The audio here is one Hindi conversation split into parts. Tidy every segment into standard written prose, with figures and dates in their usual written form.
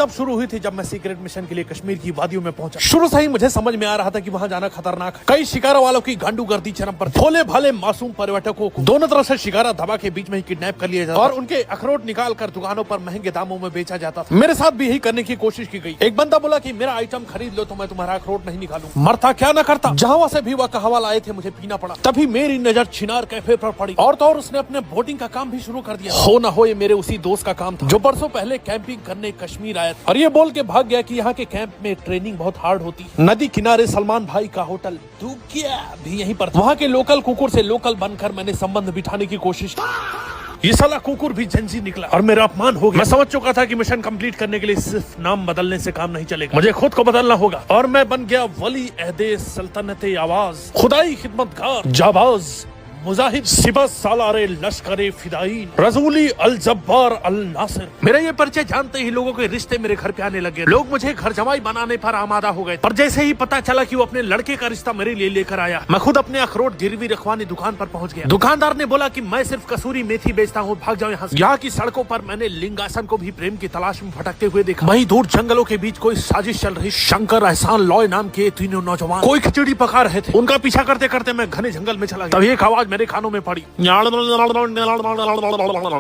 तब शुरू हुई थी जब मैं सीक्रेट मिशन के लिए कश्मीर की वादियों में पहुंचा। शुरू से ही मुझे समझ में आ रहा था कि वहां जाना खतरनाक है। कई शिकारा वालों की गांडूगर्दी चरम पर, भोले भाले मासूम पर्यटकों को दोनों तरफ से शिकारा दबा के बीच में ही किडनैप कर लिया जाता और उनके अखरोट निकाल कर दुकानों पर महंगे दामों में बेचा जाता था। मेरे साथ भी यही करने की कोशिश की गई। एक बंदा बोला कि मेरा आइटम खरीद लो तो मैं तुम्हारा अखरोट नहीं निकालूं। मरता क्या न करता। जहां से भी वह कहवा लाए थे मुझे पीना पड़ा। तभी मेरी नजर चिनार कैफे पर पड़ी और तो और उसने अपने बोटिंग का काम भी शुरू कर दिया। हो न हो ये मेरे उसी दोस्त का काम था जो बरसों पहले कैंपिंग करने कश्मीर आया था और ये बोल के भाग गया कि यहाँ के कैंप में ट्रेनिंग बहुत हार्ड होती। नदी किनारे सलमान भाई का होटल तू क्या भी यहीं पर। वहाँ के लोकल कुकुर से लोकल बनकर मैंने संबंध बिठाने की कोशिश की। ये साला कुकुर भी जेंजी निकला और मेरा अपमान हो गया। मैं समझ चुका था कि मिशन कंप्लीट करने के लिए सिर्फ नाम बदलने से काम नहीं चलेगा, मुझे खुद को बदलना होगा। और मैं बन गया वली अहदे सल्तनते आवाज, खुदाई खिदमतगार, जाबाज, मुजाहिद, सिबा सालारे लश्करे फिदाईन, रसूली अल जब्बार अल नासिर। मेरा ये परिचय जानते ही लोगों के रिश्ते मेरे घर पे आने लगे। लोग मुझे घर जमाई बनाने पर आमादा हो गए। पर जैसे ही पता चला कि वो अपने लड़के का रिश्ता मेरे लिए लेकर आया, मैं खुद अपने अखरोट गिरवी रखवानी दुकान पर पहुंच गया। दुकानदार ने बोला कि मैं सिर्फ कसूरी मेथी बेचता हूँ, भाग जाओ यहाँ से। यहाँ की सड़कों पर मैंने लिंगासन को भी प्रेम की तलाश में भटकते हुए देखा। वहीं दूर जंगलों के बीच कोई साजिश चल रही। शंकर, एहसान, लॉय नाम के तीनों नौजवान कोई खिचड़ी पका रहे थे। उनका पीछा करते करते मैं घने जंगल में चला गया। तभी एक आवाज मेरे कानों में पड़ी।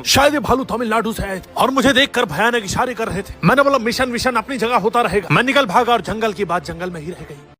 शायद ये भालू तमिलनाडु से आए थे और मुझे देखकर भयानक इशारे कर रहे थे। मैंने बोला मिशन अपनी जगह होता रहेगा। मैं निकल भागा और जंगल की बात जंगल में ही रह गई।